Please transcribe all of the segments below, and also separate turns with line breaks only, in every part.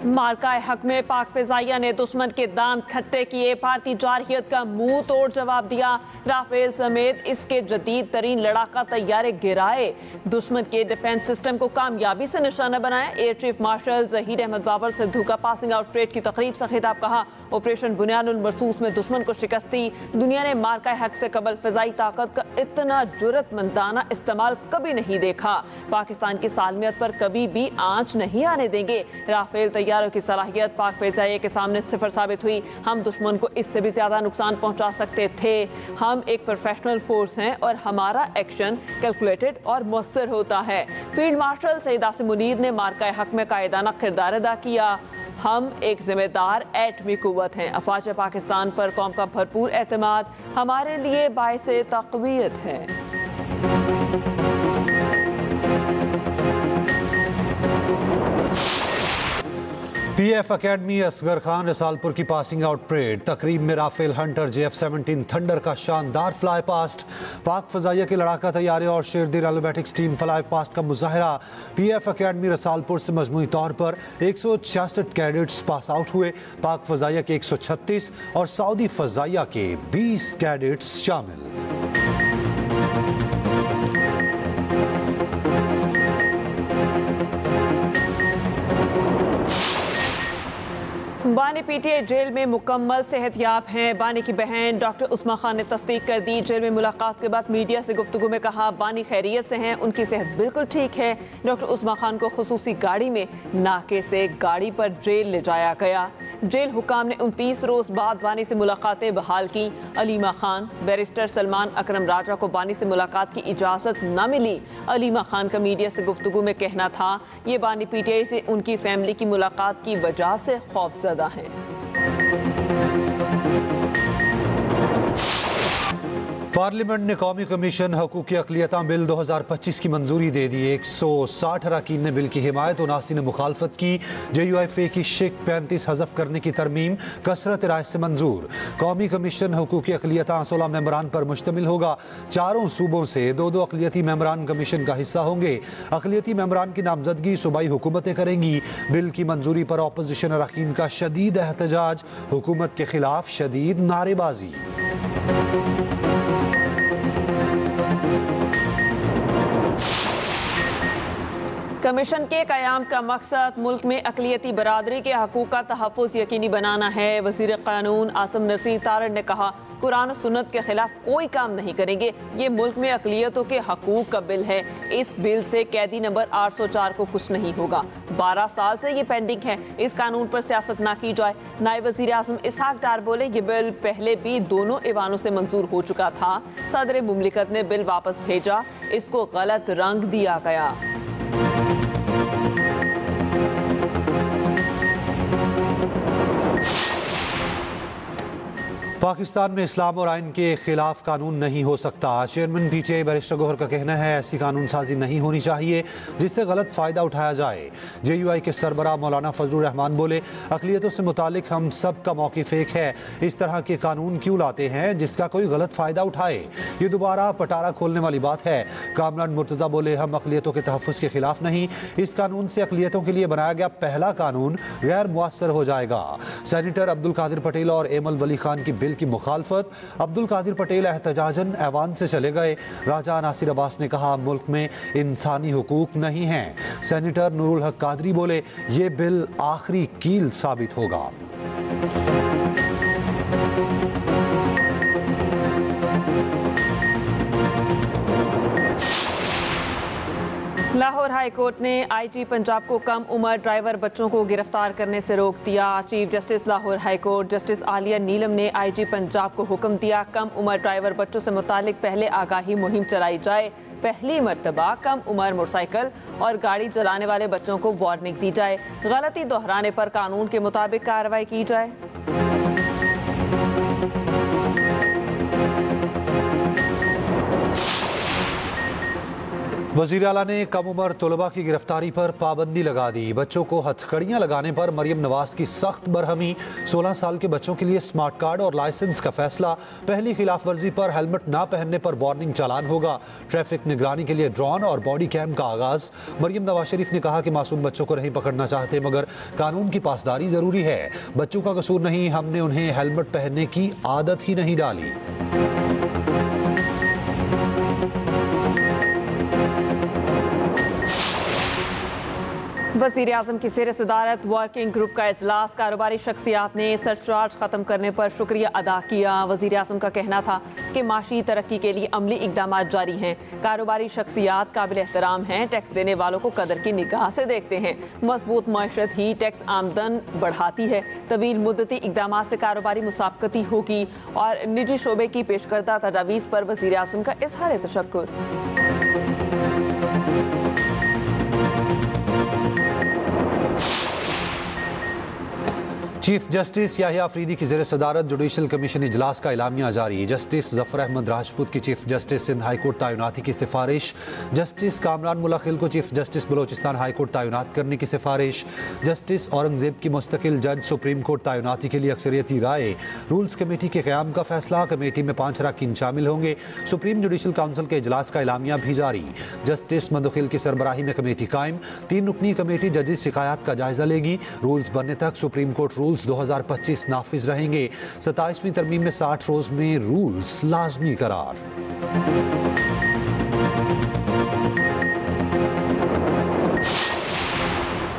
मार्का हक में पाक फिजाइया ने दुश्मन के दांत खट्टे किए, भारतीय जारहियत का मुंह तोड़ जवाब दिया। राफेल समेत इसके जदीद तरीन लड़ाका तैयारे गिराए, दुश्मन के डिफेंस सिस्टम को कामयाबी से निशाना बनाया। Air chief marshal Zaheer Ahmed Babar Sidhu का पासिंग आउट परेड की तकरीब से खिताब, कहा ऑपरेशन बुनियानुल मरसूस में दुश्मन को शिकस्त दी। दुनिया ने मार्का हक से कबल फिजाई ताकत का इतना जुर्रतमंदाना इस्तेमाल कभी नहीं देखा। पाकिस्तान की सालमियत पर कभी भी आंच नहीं आने देंगे। राफेल तैयारों की सलाहियत पाक फिजाइया के सामने सिफर साबित हुई। हम दुश्मन को इससे भी ज्यादा नुकसान पहुंचा सकते थे। हम एक प्रोफेशनल फोर्स हैं और हमारा एक्शन कैलकुलेटेड और मुअस्सर होता है। फील्ड मार्शल सईद आसिम मुनीर ने मार्का हक में कायदाना किरदार अदा किया। हम एक जिम्मेदार एटमी कुव्वत हैं। अफवाज पाकिस्तान पर कौम का भरपूर एतमाद हमारे लिए बाइसे तक़वियत है।
पीएफ अकेडमी असगर खान रसालपुर की पासिंग आउट परेड, तकरीब में राफेल हंटर JF-17 थंडर का शानदार फ्लाई पास्ट, पाक फजाइया के लड़ाका तैयारे और शेरदिल एरोबैटिक्स टीम फ्लाई पास्ट का मुजाहरा। पीएफ अकेडमी रसालपुर से मजमूई तौर पर 166 कैडेट्स पास आउट हुए। पाक फजाइया के 136 और सऊदी फजाइया के 20 कैडेट्स शामिल।
बानी पीटीआई जेल में मुकम्मल सेहतयाब हैं। बानी की बहन डॉक्टर उस्मा खान ने तस्दीक कर दी। जेल में मुलाकात के बाद मीडिया से गुफ्तगू में कहा, बानी खैरियत से हैं, उनकी सेहत बिल्कुल ठीक है। डॉक्टर उस्मा खान को खुसूसी गाड़ी में नाके से गाड़ी पर जेल ले जाया गया। जेल हुकाम ने 29 रोज बाद बानी से मुलाकातें बहाल की। अलीमा खान, बैरिस्टर सलमान अकरम राजा को बानी से मुलाकात की इजाज़त न मिली। अलीमा खान का मीडिया से गुफ्तगू में कहना था, ये बानी पीटीआई से उनकी फैमिली की मुलाकात की वजह से खौफजदा है।
पार्लियामेंट ने कौमी कमीशन हकूक़ी अक़लियता बिल 2025 की मंजूरी दे दी। 160 अरकान ने बिल की हिमायत, 79 ने मुखालफत की। JUIFA की शिक 35 हज़फ करने की तरमीम कसरत राय से मंजूर। कौमी कमीशन हकूक़ी अक़लियता 16 मेंबरान पर मुश्तमिल होगा। चारों सूबों से 2-2 अक़लियती मेंबरान कमीशन का हिस्सा होंगे। अक़लियती मेंबरान की नामजदगी सूबाई हुकूमतें करेंगी। बिल की मंजूरी पर अपोजिशन अरकान का शदीद एहतजाज, हुकूमत के खिलाफ शदीद नारेबाजी।
कमीशन के क़याम का मकसद मुल्क में अक़लियती बरादरी के हकूक़ का तहफ़्फ़ुज़ यकीनी बनाना है। वज़ीर क़ानून आसिम नसीर तारड़ ने कहा, कुरान और सुन्नत के खिलाफ कोई काम नहीं करेंगे। ये मुल्क में अक़लियतों के हकूक़ का बिल है। इस बिल से कैदी नंबर 804 को कुछ नहीं होगा। 12 साल से ये पेंडिंग है। इस कानून पर सियासत ना की जाए। नायब वज़ीर आज़म इसहाक डार बोले, ये बिल पहले भी दोनों ऐवानों से मंजूर हो चुका था। सदर मुमलिकत ने बिल वापस भेजा, इसको गलत रंग दिया गया।
पाकिस्तान में इस्लाम और आइन के खिलाफ कानून नहीं हो सकता। चेयरमैन PTI बैरिस्टर गौहर का कहना है, ऐसी कानून साजी नहीं होनी चाहिए जिससे गलत फ़ायदा उठाया जाए। JUI के सरबराह मौलाना फजलुर रहमान बोले, अक़लियतों से मुतालिक हम सब का मौक़िफ़ एक है। इस तरह के कानून क्यों लाते हैं जिसका कोई गलत फ़ायदा उठाए? ये दोबारा पटारा खोलने वाली बात है। कामरान मुर्तज़ा बोले, हम अक़लियतों के तहफ़्फ़ुज़ के खिलाफ नहीं। इस कानून से अक़लियतों के लिए बनाया गया पहला कानून गैर मुअस्सर हो जाएगा। सेनेटर अब्दुल कादिर पटेल और एमल वली खान की बिल की मुखालफत। अब्दुल कादिर पटेल एहतजाजन ऐवान से चले गए। राजा नासिर अब्बास ने कहा, मुल्क में इंसानी हुकूक नहीं हैं। सेनेटर नूरुल हक कादरी बोले, ये बिल आखिरी कील साबित होगा।
लाहौर हाई कोर्ट ने IG पंजाब को कम उम्र ड्राइवर बच्चों को गिरफ्तार करने से रोक दिया। Chief justice Lahore high court justice Aalia Neelam ने IG पंजाब को हुक्म दिया, कम उम्र ड्राइवर बच्चों से मुतालिक पहले आगाही मुहिम चलाई जाए। पहली मरतबा कम उम्र मोटरसाइकिल और गाड़ी चलाने वाले बच्चों को वार्निंग दी जाए। गलती दोहराने पर कानून के मुताबिक कार्रवाई की जाए।
वज़ीर आला ने कम उम्र तलबा की गिरफ्तारी पर पाबंदी लगा दी। बच्चों को हथकड़ियाँ लगाने पर मरियम नवाज की सख्त बरहमी। 16 साल के बच्चों के लिए स्मार्ट कार्ड और लाइसेंस का फैसला। पहली खिलाफ वर्जी पर हेलमेट ना पहनने पर वार्निंग चालान होगा। ट्रैफिक निगरानी के लिए ड्रोन और बॉडी कैम का आगाज। मरियम नवाज शरीफ ने कहा कि मासूम बच्चों को नहीं पकड़ना चाहते मगर कानून की पासदारी जरूरी है। बच्चों का कसूर नहीं, हमने उन्हें हेलमेट पहनने की आदत ही नहीं डाली।
वज़ीर आज़म की ज़ेर सदारत वर्किंग ग्रुप का इजलास। कारोबारी शख्सियात ने सरचार्ज ख़त्म करने पर शुक्रिया अदा किया। वज़ीर आज़म का कहना था कि माशी तरक्की के लिए अमली इक़दाम जारी हैं। कारोबारी शख्सियात काबिल एहतराम हैं, टैक्स देने वालों को कदर की निगाह से देखते हैं। मजबूत मईशत ही टैक्स आमदन बढ़ाती है। तवील मुद्दती इक़दाम से कारोबारी मुसाबकती होगी और निजी शोबे की पेश करदा तजावीज़ पर वज़ीर आज़म का इज़हार तशक्कुर।
चीफ जस्टिस याहिया अफरीदी की ज़ेर सदारत जुडिशल कमीशन इजलास का एलामिया जारी। जस्टिस जफर अहमद राजपूत की चीफ जस्टिस सिंध हाईकोर्ट तैनाती की सिफारिश। जस्टिस कामरान मुलाखिल को चीफ जस्टिस बलोचिस्तान हाईकोर्ट तैनात करने की सिफारिश। जस्टिस औरंगजेब की मुस्तकिल जज सुप्रीम कोर्ट तैनाती के लिए अक्सरियती राय। रूल्स कमेटी के क़याम का फैसला। कमेटी में 5 अरकान शामिल होंगे। सुप्रीम जुडिशल काउंसिल के इजलास का एलामिया भी जारी। जस्टिस मंदखिल की सरबराही में कमेटी कायम। 3 रुकनी कमेटी जजिस शिकायत का जायजा लेगी। रूल्स बनने तक सुप्रीम कोर्ट रूल्स 2025 नाफिज रहेंगे। 27वीं तरमीम में 60 रोज में रूल्स लाजमी करार।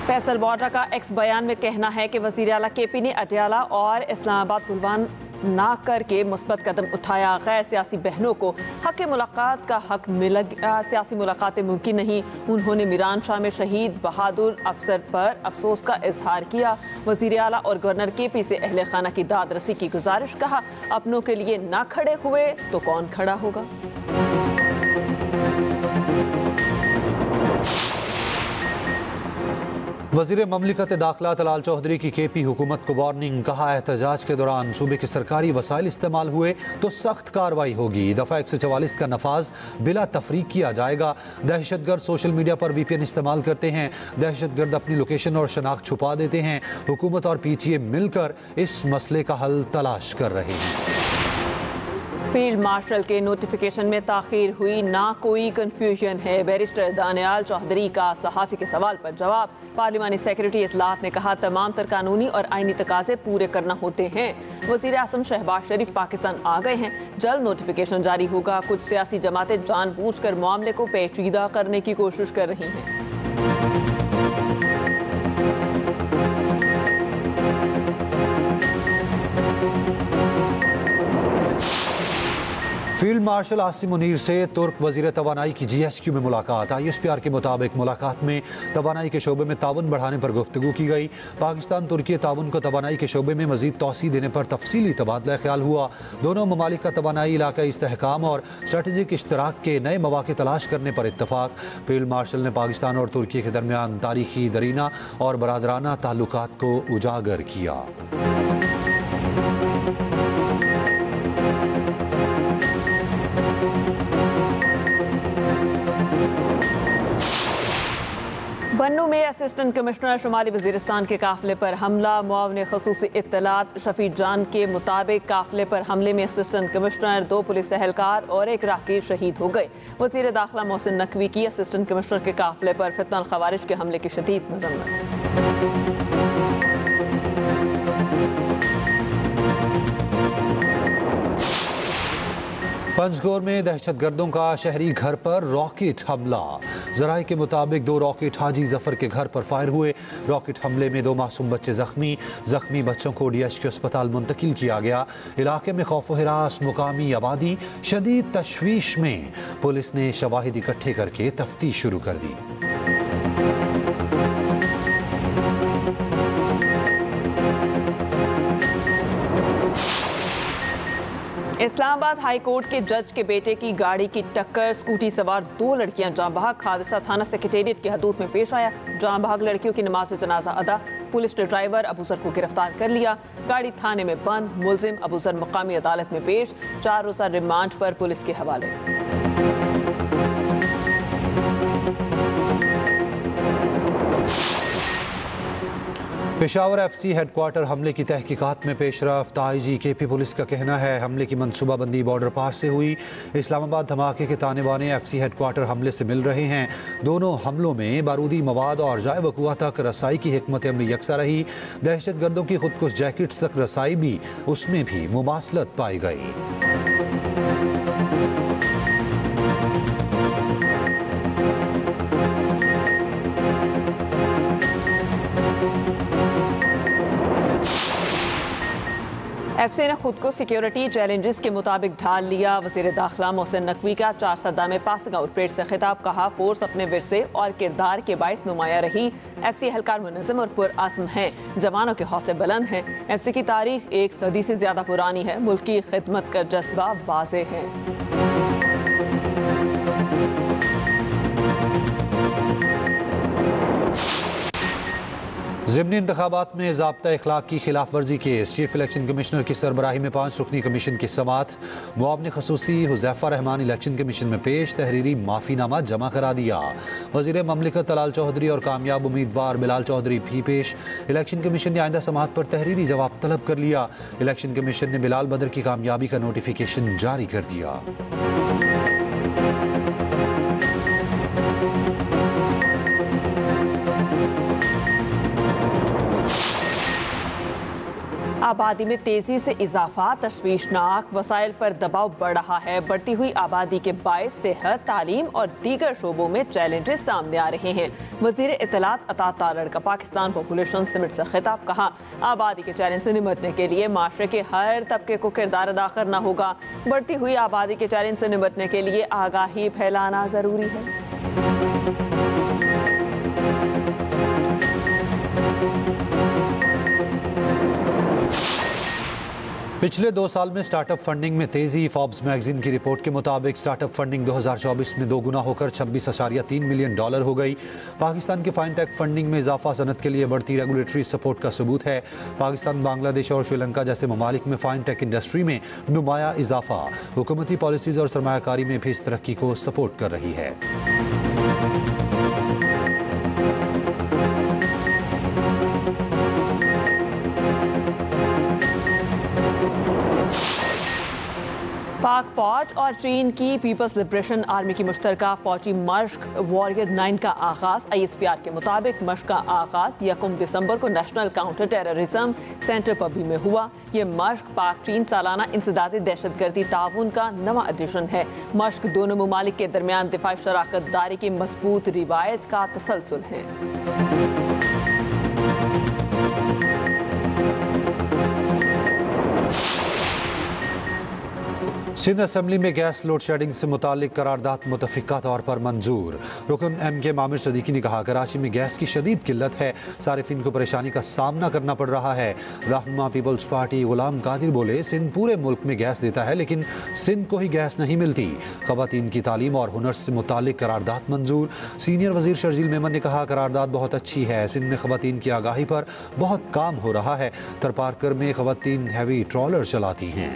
फैसल बॉर्डर का एक्स बयान में कहना है कि वज़ीर आला केपी ने अटियाला और इस्लामाबाद पुलवान ना करके मुस्बत कदम उठाया। गैर सियासी बहनों को हक मुलाकात का हक मिल गया। सियासी मुलाकातें मुमकिन नहीं। उन्होंने मीरान शाह में शहीद बहादुर अफसर पर अफसोस का इजहार किया। वज़ीर आला और गवर्नर केपी से अहले खाना की दाद रसी की गुजारिश। कहा अपनों के लिए ना खड़े हुए तो कौन खड़ा होगा।
वज़ीर ममलिकत दाखिला तलाल चौधरी की केपी हुकूमत को वार्निंग। कहा एहतजाज के दौरान सूबे के सरकारी वसाइल इस्तेमाल हुए तो सख्त कार्रवाई होगी। दफ़ा 144 का नफाज बिला तफरीक किया जाएगा। दहशतगर्द सोशल मीडिया पर VPN इस्तेमाल करते हैं। दहशतगर्द अपनी लोकेशन और शनाख्त छुपा देते हैं। हुकूमत और PTA मिलकर इस मसले का हल तलाश कर रहे हैं।
फील्ड मार्शल के नोटिफिकेशन में ताखीर हुई, ना कोई कंफ्यूजन है। बैरिस्टर दानियाल चौधरी का सहाफ़ी के सवाल पर जवाब। पार्लिमानी सेक्रेटरी इत्तलात ने कहा तमाम तर कानूनी और आइनी तकाजे पूरे करना होते हैं। वज़ीर आज़म शहबाज शरीफ पाकिस्तान आ गए हैं। जल्द नोटिफिकेशन जारी होगा। कुछ सियासी जमातें जानबूझकर मामले को पेचीदा करने की कोशिश कर रही हैं।
फील्ड मार्शल आसिम मुनीर से तुर्क वज़ीर तवानाई की GSQ में मुलाकात। ISPR के मुताबिक मुलाकात में तवानाई के शोबे में ताउन बढ़ाने पर गुफ्तगू की गई। पाकिस्तान तुर्की ताउन को तवानाई के शोबे में मज़ीद तोसी देने पर तफसीली तबादला ख्याल हुआ। दोनों ममालिक का तवानाई इलाकाई इस्तेहकाम और स्ट्रेटेजिक इश्तराक के नए मौके तलाश करने पर इत्तफाक। फील्ड मार्शल ने पाकिस्तान और तुर्की के दरमियान तारीखी दरीना और बरादराना ताल्लुकात को उजागर किया।
बन्नू में असिस्टेंट कमिश्नर शुमाली वजीरिस्तान के काफिले पर हमला। मुआवने खसूसी इत्तलात शफी जान के मुताबिक काफिले पर हमले में असिस्टेंट कमिश्नर, 2 पुलिस एहलकार और 1 राहगीर शहीद हो गए। वजीर दाखिला मोहसिन नकवी की असिस्टेंट कमिश्नर के काफिले पर फितना अल खवारिज के हमले की शदीद मजम्मत।
पंजगोर में दहशतगर्दों का शहरी घर पर रॉकेट हमला। जराये के मुताबिक 2 रॉकेट हाजी जफर के घर पर फायर हुए। रॉकेट हमले में 2 मासूम बच्चे जख्मी बच्चों को DHQ अस्पताल मुंतकिल किया गया। इलाके में खौफ व हिरास, मुकामी आबादी शदीद तशवीश में। पुलिस ने शवाहिद इकट्ठे करके तफ्तीश शुरू कर दी।
इस्लामाबाद हाई कोर्ट के जज के बेटे की गाड़ी की टक्कर, स्कूटी सवार 2 लड़कियां जाँ बहक। हादसा थाना सेक्रेटेरिएट की हदूद में पेश आया। जाँ बहक लड़कियों की नमाज जनाजा अदा। पुलिस ने ड्राइवर अबूजर को गिरफ्तार कर लिया। गाड़ी थाने में बंद। मुलजिम अबूजर मुकामी अदालत में पेश। 4 रोज़ा रिमांड पर पुलिस के हवाले।
पेशावर एफसी हेडक्वार्टर हमले की तहकीकात में पेशरफ्त। आईजी केपी पुलिस का कहना है हमले की मनसूबाबंदी बॉर्डर पार से हुई। इस्लामाबाद धमाके के ताने बाने एफसी हेडक्वार्टर हमले से मिल रहे हैं। दोनों हमलों में बारूदी मवाद और जाए वकुआ तक रसाई की हिकमत अमली यकसा रही। दहशत गर्दों की खुदकुश जैकेट्स तक रसाई भी, उसमें भी मुमासलत पाई गई।
एफसी ने खुद को सिक्योरिटी चैलेंजेस के मुताबिक ढाल लिया। वज़ीर दाखिला मोहसिन नकवी का 4 सदा में पासिंग आउट परेड से खिताब। कहा फोर्स अपने विरसे और किरदार के बाइस नुमाया रही। एफसी एहलकार मुनज़्ज़म और पुरअज़्म हैं, जवानों के हौसले बुलंद हैं। एफसी की तारीख 1 सदी से ज्यादा पुरानी है। मुल्क की खिदमत का जज्बा वाज़ेह है।
ज़िमनी इंतखाबात में ज़ाब्ता इखलाक की खिलाफ वर्जी केस। चीफ इलेक्शन कमिश्नर की सरबराही में 5 रुकनी कमीशन की समाअत। मुआविन खसूसी हुज़ैफा रहमान इलेक्शन कमीशन में पेश, तहरीरी माफ़ीनामा जमा करा दिया। वज़ीर ममलिकत तलाल चौधरी और कामयाब उम्मीदवार बिलाल चौधरी भी पेश। इलेक्शन कमीशन ने आइंदा समाअत पर तहरीरी जवाब तलब कर लिया। इलेक्शन कमीशन ने बिलाल बदर की कामयाबी का नोटिफिकेशन जारी कर दिया।
आबादी में तेजी से इजाफा तशवीशनाक। वसाइल पर दबाव बढ़ रहा है। बढ़ती हुई आबादी के बायस सेहत, तालीम और दीगर शोबों में चैलेंजेस सामने आ रहे हैं। वज़ीर इत्तलात अता तारड़ का पाकिस्तान पॉपुलेशन समिट से खिताब। कहा आबादी के चैलेंज से निपटने के लिए माशरे के हर तबके को किरदार अदा करना होगा। बढ़ती हुई आबादी के चैलेंज से निपटने के लिए आगाही फैलाना जरूरी है।
पिछले 2 साल में स्टार्टअप फंडिंग में तेजी। फोर्ब्स मैगजीन की रिपोर्ट के मुताबिक स्टार्टअप फंडिंग 2024 में 2 गुना होकर $26.3 मिलियन हो गई। पाकिस्तान की फाइनटेक फंडिंग में इजाफा सनत के लिए बढ़ती रेगुलेटरी सपोर्ट का सबूत है। पाकिस्तान, बांग्लादेश और श्रीलंका जैसे ममालिक में फाइनटेक इंडस्ट्री में नुमाया इजाफा हुकूमती पॉलिसीज और सरमायाकारी में भी इस तरक्की को सपोर्ट कर रही है।
पाक फौज और चीन की पीपल्स लिबरेशन आर्मी की मुश्तरका फौजी मशक वॉरियर 9 का आगाज। ISPR के मुताबिक मशक का आगाज 1 दिसंबर को नेशनल काउंटर टेररिज्म सेंटर पबी में हुआ। ये मशक पाक चीन सालाना इंसदादी दहशतगर्दी ताउन का नवा एडिशन है। मशक दोनों ममालिक के दरमियान दिफाई शराकत दारी की मजबूत रिवायत का तसलसल है।
सिंध असम्बली में गैस लोड शेडिंग से मुतालिक करारदाद मुतफिका तौर पर मंजूर। रुकन MK मामिर सदीकी ने कहा कराची में गैस की शदीद किल्लत है, सारिफिन को परेशानी का सामना करना पड़ रहा है। रहनुमा पीपल्स पार्टी गुलाम कादिर बोले सिंध पूरे मुल्क में गैस देता है लेकिन सिंध को ही गैस नहीं मिलती। खवातीन की तालीम और हुनर से मुतालिक करारदाद मंजूर। सीनियर वजीर शर्जील मेमन ने कहा करारदाद बहुत अच्छी है, सिंध में खवातीन की आगाही पर बहुत काम हो रहा है। तरपारकर में खवातीन हैवी ट्रॉलर चलाती हैं।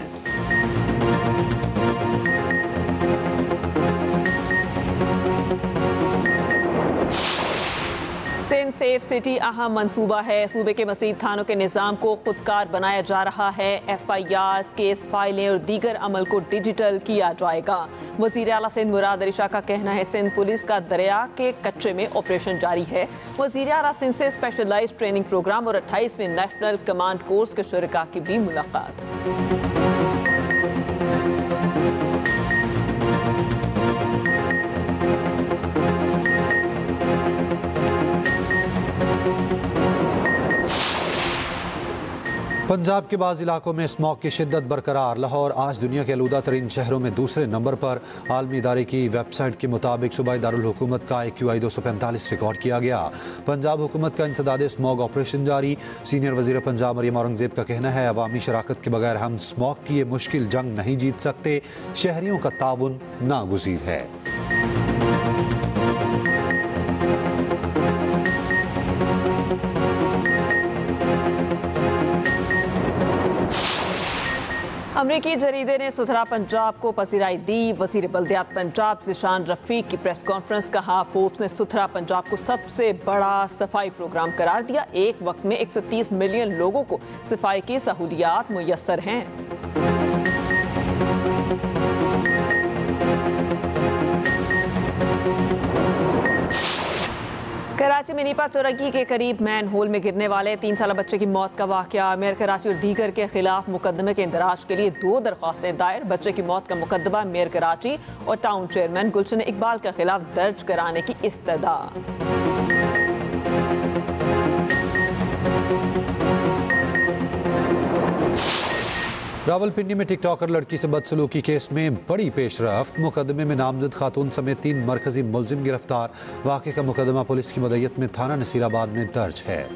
सिंध सेफ सिटी अहम मंसूबा है। सूबे के मसीह थानों के निज़ाम को खुदकार बनाया जा रहा है। FIRs, केस फाइलें और दीगर अमल को डिजिटल किया जाएगा। वज़ीर आला सिंध मुराद अली शाह का कहना है सिंध पुलिस का दरिया के कच्चे में ऑपरेशन जारी है। वज़ीर आला सिंध से स्पेशलाइज्ड ट्रेनिंग प्रोग्राम और 28वें नेशनल कमांड कोर्स के शुरका की भी मुलाकात।
पंजाब के बाज़ इलाकों में स्मॉग की शिद्दत बरकरार। लाहौर आज दुनिया के आलूदा तरीन शहरों में दूसरे नंबर पर। आलमी इदारे की वेबसाइट के मुताबिक सूबाई दारुल हुकूमत का AQI 245 रिकॉर्ड किया गया। पंजाब हुकूमत का इंसदादे स्मॉग ऑपरेशन जारी। सीनियर वजीर पंजाब मरियम औरंगजेब का कहना है अवामी शराकत के बगैर हम स्मॉग की ये मुश्किल जंग नहीं जीत सकते। शहरियों का ताउन नागुज़ीर है।
अमरीकी जरीदे ने सुथरा पंजाब को पसीराई दी। वजीर बल्दियात पंजाब ज़िशान रफीक की प्रेस कॉन्फ्रेंस। कहा, फोर्ब्स ने सुथरा पंजाब को सबसे बड़ा सफाई प्रोग्राम करार दिया। एक वक्त में 130 मिलियन लोगों को सफाई की सहूलियात मुयस्सर हैं। कराची में नीपा चौरंगी के करीब मैन होल में गिरने वाले 3 साला बच्चे की मौत का वाकया। मेयर कराची और दीगर के खिलाफ मुकदमे के इंदराज के लिए 2 दरख्वास्तें दायर। बच्चे की मौत का मुकदमा मेयर कराची और टाउन चेयरमैन गुलशन इकबाल के खिलाफ दर्ज कराने की इस्तदा।
रावलपिंडी में टिकटॉकर लड़की से बदसलूकी केस में बड़ी पेशरफ्त। मुकदमे में नामजद खातून समेत 3 मरकजी मुलजिम गिरफ्तार। वाक़े का मुकदमा पुलिस की मदयत में थाना नसीराबाद में दर्ज है।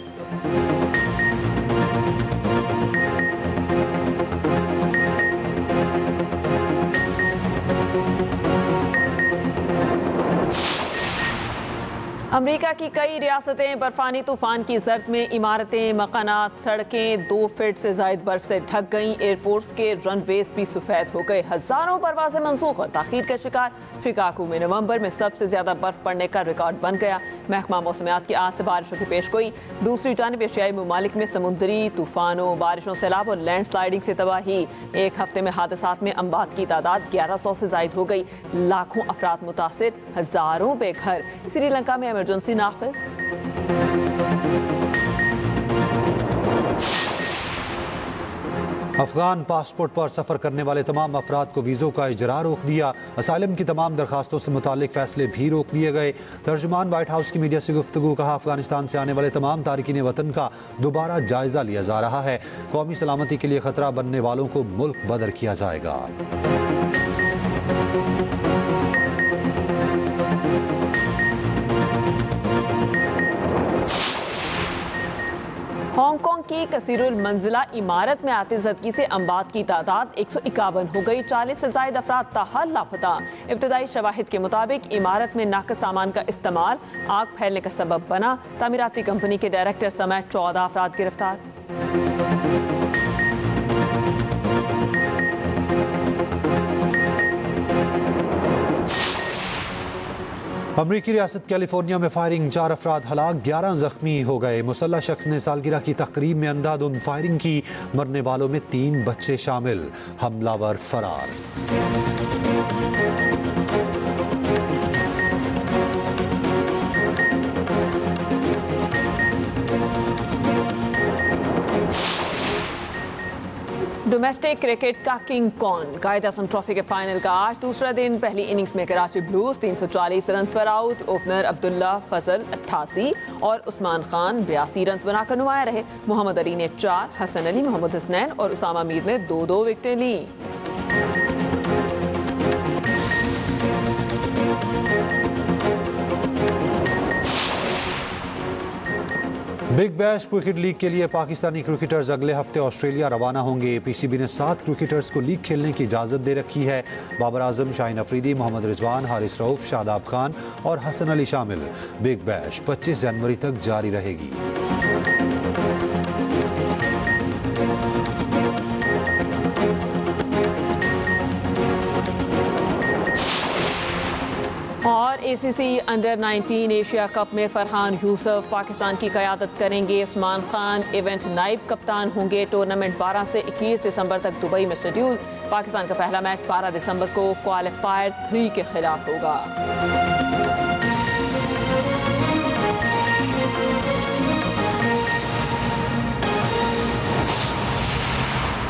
अमेरिका की कई रियासतें बर्फानी तूफान की जर्द में। इमारतें, मकानात, सड़कें 2 फीट से जायद बर्फ से ढक गईं। एयरपोर्ट्स के रनवेज भी सफेद हो गए। हजारों परवाजें मंसूख और ताखीर का शिकार। शिकागो में नवंबर में सबसे ज्यादा बर्फ पड़ने का रिकॉर्ड बन गया। महकमा मौसमियात की आज से बारिशों की पेशगोई। दूसरी जानिब एशियाई ममालिक में समुद्री तूफानों, बारिशों, सैलाब और लैंडस्लाइडिंग से तबाही। एक हफ्ते में हादसात में अमवात की तादाद 1100 से जायद हो गई। लाखों अफराद मुतासिर, हजारों बेघर। श्रीलंका में इमरजेंसी नाफिज।
अफगान पासपोर्ट पर सफर करने वाले तमाम अफराद को वीज़ों का इजरा रोक दिया। असाइलम की तमाम दरखास्तों से मुतालिक फैसले भी रोक दिए गए। तर्जुमान व्हाइट हाउस की मीडिया से गुफ्तगू। कहा, अफगानिस्तान से आने वाले तमाम तारिकीन वतन का दोबारा जायजा लिया जा रहा है। कौमी सलामती के लिए खतरा बनने वालों को मुल्क बदर किया जाएगा।
हांगकांग की कसीरुल मंजिला इमारत में आतिशज़दगी से अमवात की तादाद 151 हो गई। 40 से ज़ायद अफराद ताहाल लापता। इब्तदाई शवाहिद के मुताबिक इमारत में नाक़िस सामान का इस्तेमाल आग फैलने का सबब बना। तामीराती कंपनी के डायरेक्टर समेत 14 अफराद गिरफ्तार।
अमरीकी रियासत कैलिफोर्निया में फायरिंग, 4 अफराद हलाक, 11 जख्मी हो गए। मुसल्लह शख्स ने सालगिरह की तकरीब में अंधाधुंध फायरिंग की। मरने वालों में 3 बच्चे शामिल। हमलावर फरार।
डोमेस्टिक क्रिकेट का किंग कौन? कायद-ए-आज़म ट्रॉफी के फाइनल का आज दूसरा दिन। पहली इनिंग्स में कराची ब्लूज 340 रन पर आउट। ओपनर अब्दुल्ला फजल 88 और उस्मान खान 82 रन बनाकर नुमाया रहे। मोहम्मद अली ने 4, हसन अली, मोहम्मद हसनैन और उसामा मीर ने 2-2 विकेटें ली।
बिग बैश क्रिकेट लीग के लिए पाकिस्तानी क्रिकेटर्स अगले हफ्ते ऑस्ट्रेलिया रवाना होंगे। पीसीबी ने 7 क्रिकेटर्स को लीग खेलने की इजाज़त दे रखी है। बाबर आजम, शाहीन अफरीदी, मोहम्मद रिजवान, हारिस रऊफ, शादाब खान और हसन अली शामिल। बिग बैश 25 जनवरी तक जारी रहेगी।
और एसीसी अंडर 19 एशिया कप में फरहान यूसुफ पाकिस्तान की क़यादत करेंगे। उस्मान खान इवेंट नाइब कप्तान होंगे। टूर्नामेंट 12 से 21 दिसंबर तक दुबई में शेड्यूल। पाकिस्तान का पहला मैच 12 दिसंबर को क्वालिफायर 3 के खिलाफ होगा।